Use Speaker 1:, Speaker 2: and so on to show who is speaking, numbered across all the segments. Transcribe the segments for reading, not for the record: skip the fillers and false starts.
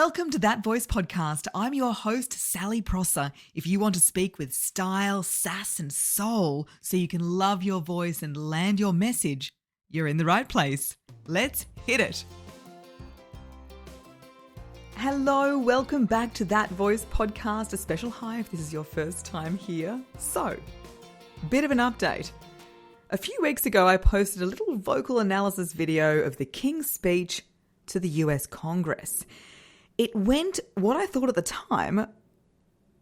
Speaker 1: Welcome to That Voice Podcast. I'm your host, Sally Prosser. If you want to speak with style, sass, and soul so you can love your voice and land your message, you're in the right place. Let's hit it. Hello, welcome back to That Voice Podcast. A special hi if this is your first time here. So, bit of an update. A few weeks ago, I posted a little vocal analysis video of the King's speech to the US Congress. It went, what I thought at the time,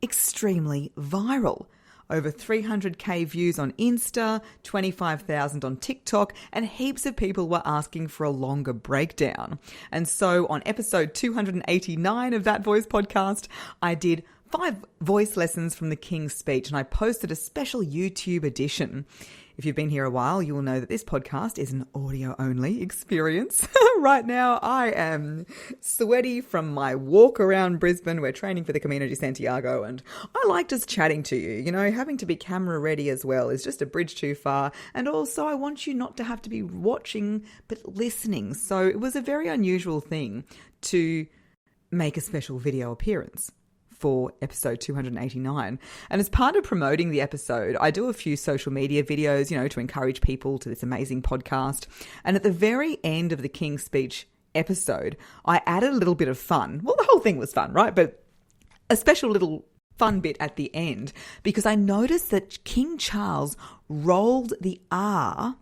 Speaker 1: extremely viral. Over 300k views on Insta, 25,000 on TikTok, and heaps of people were asking for a longer breakdown. And so on episode 289 of That Voice Podcast, I did 5 voice lessons from the King's speech, and I posted a special YouTube edition. If you've been here a while, you will know that this podcast is an audio-only experience. Right now, I am sweaty from my walk around Brisbane. We're training for the Camino de Santiago, and I like just chatting to you. You know, having to be camera ready as well is just a bridge too far. And also, I want you not to have to be watching, but listening. So it was a very unusual thing to make a special video appearance for episode 289. And as part of promoting the episode, I do a few social media videos, to encourage people to this amazing podcast. And at the very end of the King's speech episode, I added a little bit of fun. Well, the whole thing was fun, right? But a special little fun bit at the end, because I noticed that King Charles rolled the R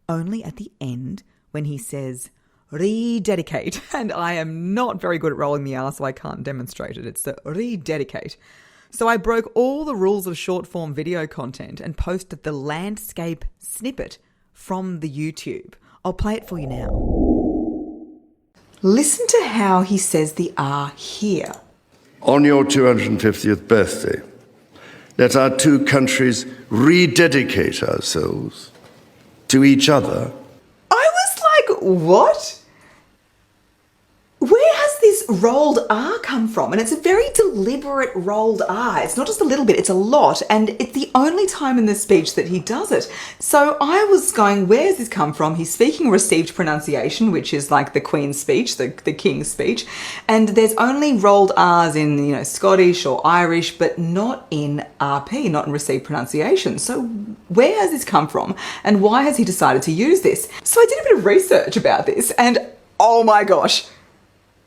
Speaker 1: only at the end when he says, rededicate. And I am not very good at rolling the R, so I can't demonstrate it. It's the rededicate. So I broke all the rules of short form video content and posted the landscape snippet from the YouTube. I'll play it for you now. Listen to how he says the R here.
Speaker 2: On your 250th birthday, let our two countries rededicate ourselves to each other.
Speaker 1: I was like, what? Where has this rolled R come from? And it's a very deliberate rolled R. It's not just a little bit, it's a lot. And it's the only time in the speech that he does it. So I was going, where's this come from? He's speaking received pronunciation, which is like the Queen's speech, the King's speech. And there's only rolled R's in, Scottish or Irish, but not in RP, not in received pronunciation. So where has this come from? And why has he decided to use this? So I did a bit of research about this, and oh my gosh.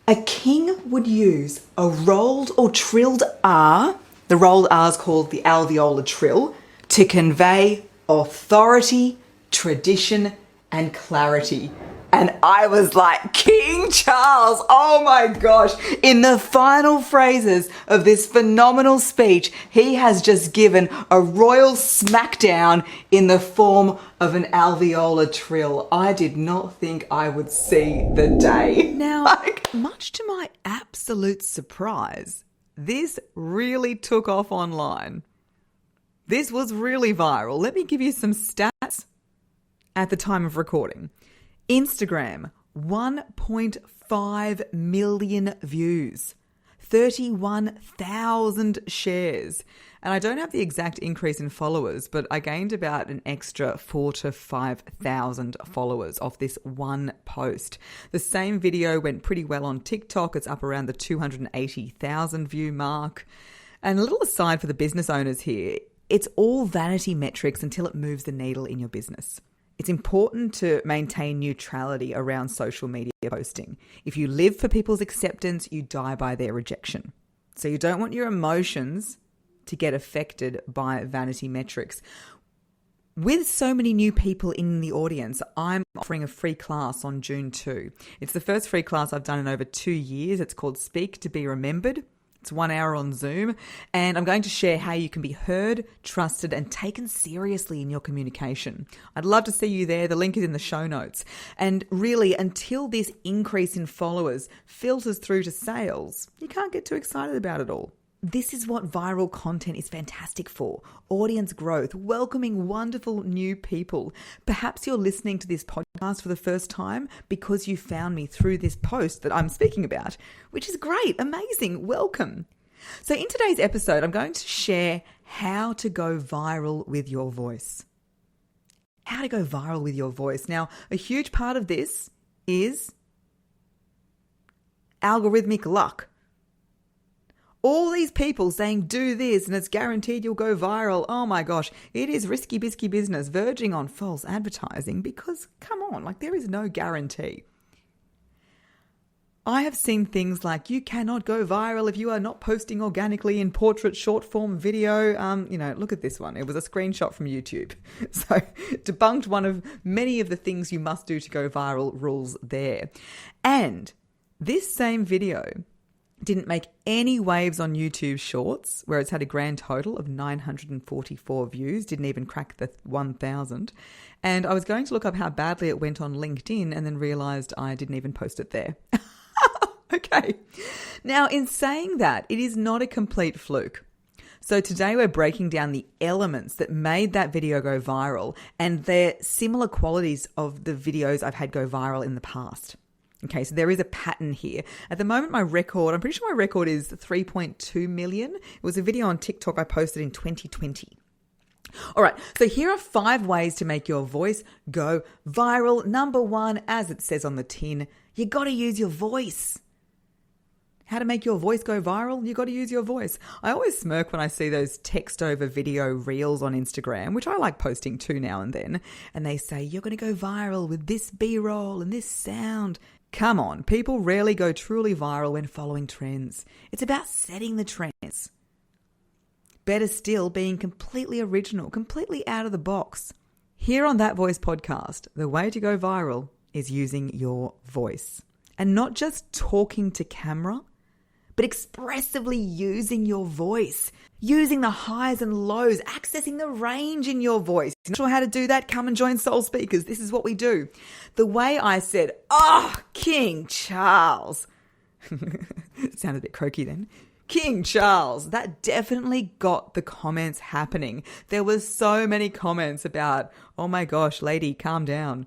Speaker 1: A king would use a rolled or trilled R, the rolled R is called the alveolar trill, to convey authority, tradition, and clarity. And I was like, King Charles, oh my gosh. In the final phrases of this phenomenal speech, he has just given a royal smackdown in the form of an alveolar trill. I did not think I would see the day. Now, much to my absolute surprise, this really took off online. This was really viral. Let me give you some stats at the time of recording. Instagram, 1.5 million views, 31,000 shares. And I don't have the exact increase in followers, but I gained about an extra 4,000 to 5,000 followers off this one post. The same video went pretty well on TikTok. It's up around the 280,000 view mark. And a little aside for the business owners here, it's all vanity metrics until it moves the needle in your business. It's important to maintain neutrality around social media posting. If you live for people's acceptance, you die by their rejection. So you don't want your emotions to get affected by vanity metrics. With so many new people in the audience, I'm offering a free class on June 2. It's the first free class I've done in over 2 years. It's called Speak to Be Remembered. It's 1 hour on Zoom, and I'm going to share how you can be heard, trusted, and taken seriously in your communication. I'd love to see you there. The link is in the show notes. And really, until this increase in followers filters through to sales, you can't get too excited about it all. This is what viral content is fantastic for. Audience growth, welcoming wonderful new people. Perhaps you're listening to this podcast for the first time because you found me through this post that I'm speaking about, which is great, amazing, welcome. So in today's episode, I'm going to share how to go viral with your voice. How to go viral with your voice. Now, a huge part of this is algorithmic luck. All these people saying, do this and it's guaranteed you'll go viral. Oh my gosh, it is risky, bisky business, verging on false advertising because, come on, like there is no guarantee. I have seen things like you cannot go viral if you are not posting organically in portrait short form video. Look at this one. It was a screenshot from YouTube. So debunked one of many of the things you must do to go viral rules there. And this same video didn't make any waves on YouTube Shorts, where it's had a grand total of 944 views, didn't even crack the 1,000. And I was going to look up how badly it went on LinkedIn and then realised I didn't even post it there. Okay. Now, in saying that, it is not a complete fluke. So today we're breaking down the elements that made that video go viral and their similar qualities of the videos I've had go viral in the past. Okay, so there is a pattern here. At the moment, I'm pretty sure my record is 3.2 million. It was a video on TikTok I posted in 2020. All right, so here are 5 ways to make your voice go viral. Number 1, as it says on the tin, you got to use your voice. How to make your voice go viral? You got to use your voice. I always smirk when I see those text over video reels on Instagram, which I like posting too now and then. And they say, you're going to go viral with this B-roll and this sound. Come on, people rarely go truly viral when following trends. It's about setting the trends. Better still, being completely original, completely out of the box. Here on That Voice podcast, the way to go viral is using your voice. And not just talking to camera, but expressively using your voice, using the highs and lows, accessing the range in your voice. Not sure how to do that? Come and join Soul Speakers. This is what we do. The way I said, King Charles. It sounded a bit croaky then. King Charles. That definitely got the comments happening. There were so many comments about, oh my gosh, lady, calm down.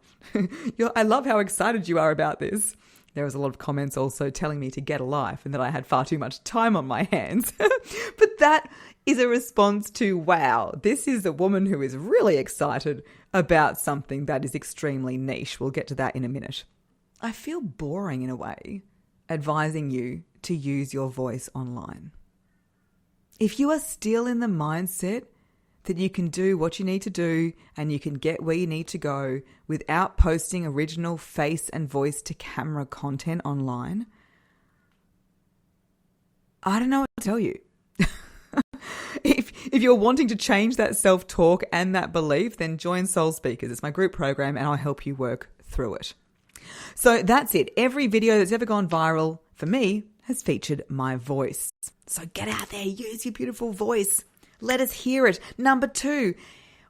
Speaker 1: I love how excited you are about this. There was a lot of comments also telling me to get a life and that I had far too much time on my hands. But that is a response to, wow, this is a woman who is really excited about something that is extremely niche. We'll get to that in a minute. I feel boring in a way, advising you to use your voice online. If you are still in the mindset that you can do what you need to do and you can get where you need to go without posting original face and voice to camera content online, I don't know what to tell you. If you're wanting to change that self-talk and that belief, then join Soul Speakers. It's my group program and I'll help you work through it. So that's it. Every video that's ever gone viral for me has featured my voice. So get out there, use your beautiful voice. Let us hear it. Number 2,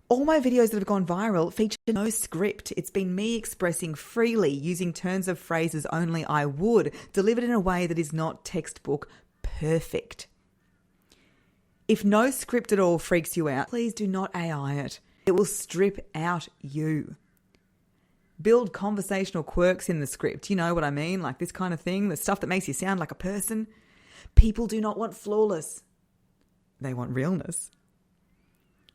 Speaker 1: all my videos that have gone viral feature no script. It's been me expressing freely, using turns of phrases only I would, delivered in a way that is not textbook perfect. If no script at all freaks you out, please do not AI it. It will strip out you. Build conversational quirks in the script. You know what I mean? Like this kind of thing, the stuff that makes you sound like a person. People do not want flawless. They want realness.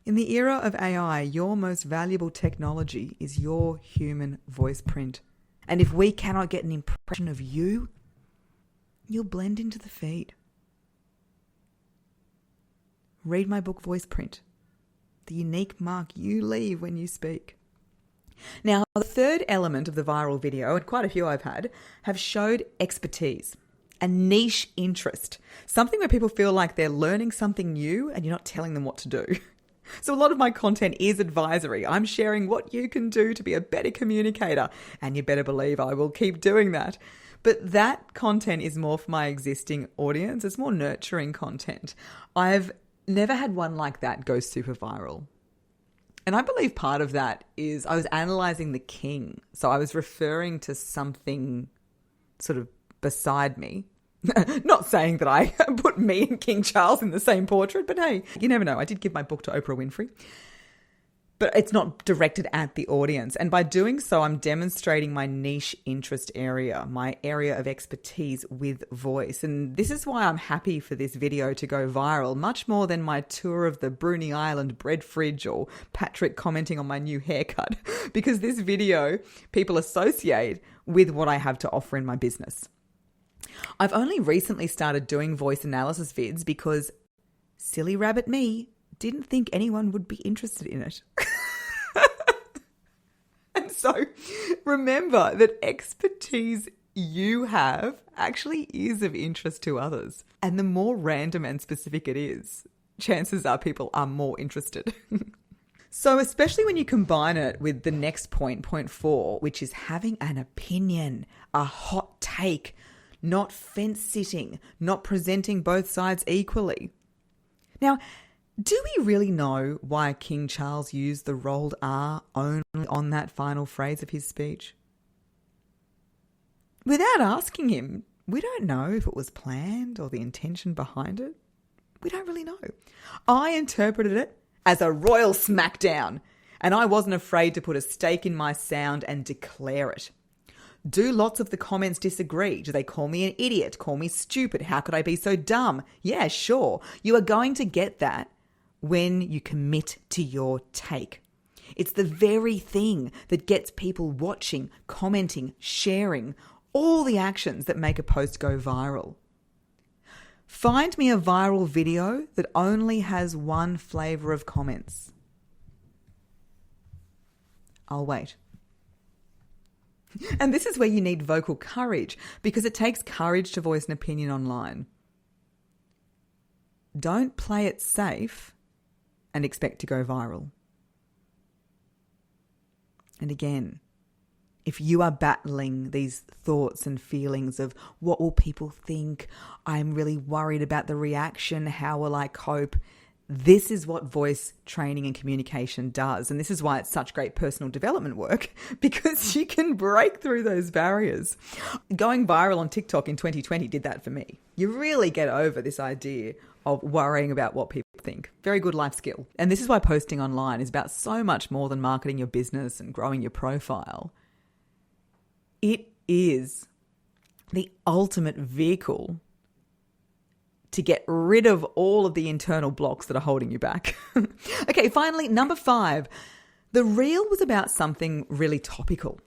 Speaker 1: In the era of AI, your most valuable technology is your human voice print. And if we cannot get an impression of you, you'll blend into the feed. Read my book, Voice Print, the unique mark you leave when you speak. Now, the third element of the viral video, and quite a few I've had, have showed expertise. A niche interest, something where people feel like they're learning something new and you're not telling them what to do. So a lot of my content is advisory. I'm sharing what you can do to be a better communicator, and you better believe I will keep doing that. But that content is more for my existing audience. It's more nurturing content. I've never had one like that go super viral. And I believe part of that is I was analysing the king. So I was referring to something sort of beside me. Not saying that I put me and King Charles in the same portrait, but hey, you never know. I did give my book to Oprah Winfrey. But it's not directed at the audience. And by doing so, I'm demonstrating my niche interest area, my area of expertise with voice. And this is why I'm happy for this video to go viral, much more than my tour of the Bruny Island bread fridge or Patrick commenting on my new haircut, because this video people associate with what I have to offer in my business. I've only recently started doing voice analysis vids because silly rabbit me didn't think anyone would be interested in it. And so remember that expertise you have actually is of interest to others. And the more random and specific it is, chances are people are more interested. So especially when you combine it with the next point, point 4, which is having an opinion, a hot take, not fence sitting, not presenting both sides equally. Now, do we really know why King Charles used the rolled R only on that final phrase of his speech? Without asking him, we don't know if it was planned or the intention behind it. We don't really know. I interpreted it as a royal smackdown, and I wasn't afraid to put a stake in my sound and declare it. Do lots of the comments disagree? Do they call me an idiot, call me stupid? How could I be so dumb? Yeah, sure. You are going to get that when you commit to your take. It's the very thing that gets people watching, commenting, sharing, all the actions that make a post go viral. Find me a viral video that only has one flavour of comments. I'll wait. And this is where you need vocal courage, because it takes courage to voice an opinion online. Don't play it safe and expect to go viral. And again, if you are battling these thoughts and feelings of what will people think, I'm really worried about the reaction, how will I cope? This is what voice training and communication does. And this is why it's such great personal development work, because you can break through those barriers. Going viral on TikTok in 2020 did that for me. You really get over this idea of worrying about what people think. Very good life skill. And this is why posting online is about so much more than marketing your business and growing your profile. It is the ultimate vehicle to get rid of all of the internal blocks that are holding you back. Okay, finally, number 5. The reel was about something really topical.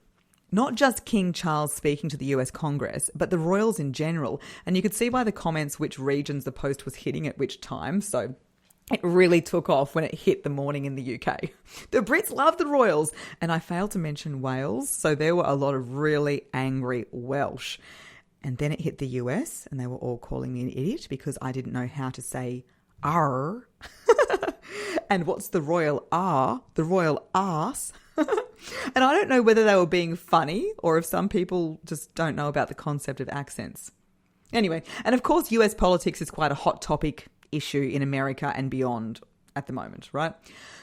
Speaker 1: Not just King Charles speaking to the US Congress, but the royals in general. And you could see by the comments which regions the post was hitting at which time. So it really took off when it hit the morning in the UK. The Brits love the royals, and I failed to mention Wales, so there were a lot of really angry Welsh. And then it hit the US, and they were all calling me an idiot because I didn't know how to say R. And what's the royal R? The royal arse. And I don't know whether they were being funny or if some people just don't know about the concept of accents. Anyway, and of course US politics is quite a hot topic issue in America and beyond at the moment, right?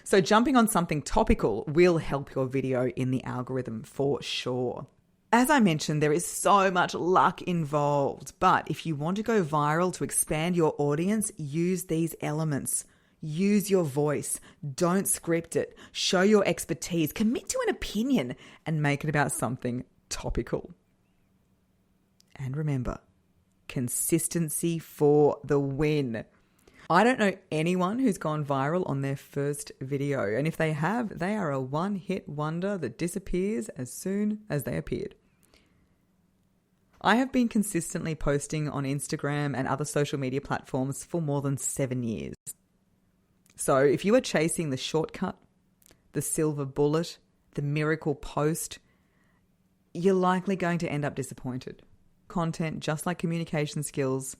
Speaker 1: So jumping on something topical will help your video in the algorithm for sure. As I mentioned, there is so much luck involved, but if you want to go viral to expand your audience, use these elements. Use your voice. Don't script it. Show your expertise. Commit to an opinion and make it about something topical. And remember, consistency for the win. I don't know anyone who's gone viral on their first video. And if they have, they are a one-hit wonder that disappears as soon as they appeared. I have been consistently posting on Instagram and other social media platforms for more than 7 years. So if you are chasing the shortcut, the silver bullet, the miracle post, you're likely going to end up disappointed. Content, just like communication skills,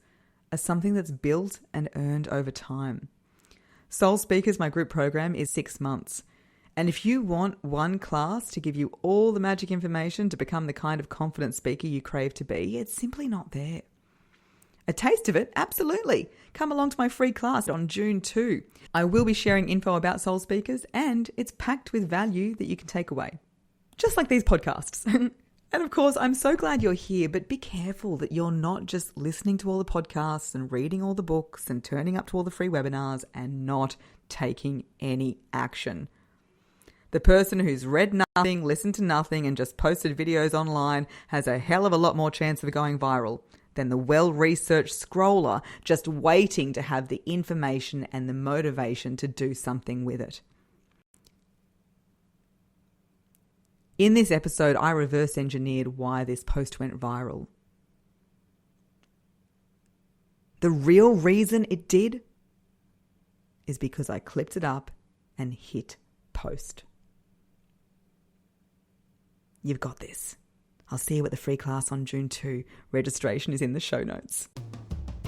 Speaker 1: are something that's built and earned over time. Soul Speakers, my group program, is 6 months. And if you want one class to give you all the magic information to become the kind of confident speaker you crave to be, it's simply not there. A taste of it? Absolutely. Come along to my free class on June 2. I will be sharing info about Soul Speakers, and it's packed with value that you can take away. Just like these podcasts. And of course, I'm so glad you're here, but be careful that you're not just listening to all the podcasts and reading all the books and turning up to all the free webinars and not taking any action. The person who's read nothing, listened to nothing, and just posted videos online has a hell of a lot more chance of going viral than the well-researched scroller just waiting to have the information and the motivation to do something with it. In this episode, I reverse engineered why this post went viral. The real reason it did is because I clipped it up and hit post. You've got this. I'll see you at the free class on June 2. Registration is in the show notes.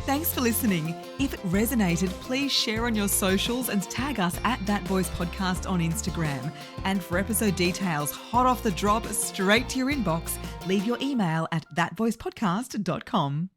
Speaker 1: Thanks for listening. If it resonated, please share on your socials and tag us at That Voice Podcast on Instagram. And for episode details, hot off the drop, straight to your inbox, leave your email at thatvoicepodcast.com.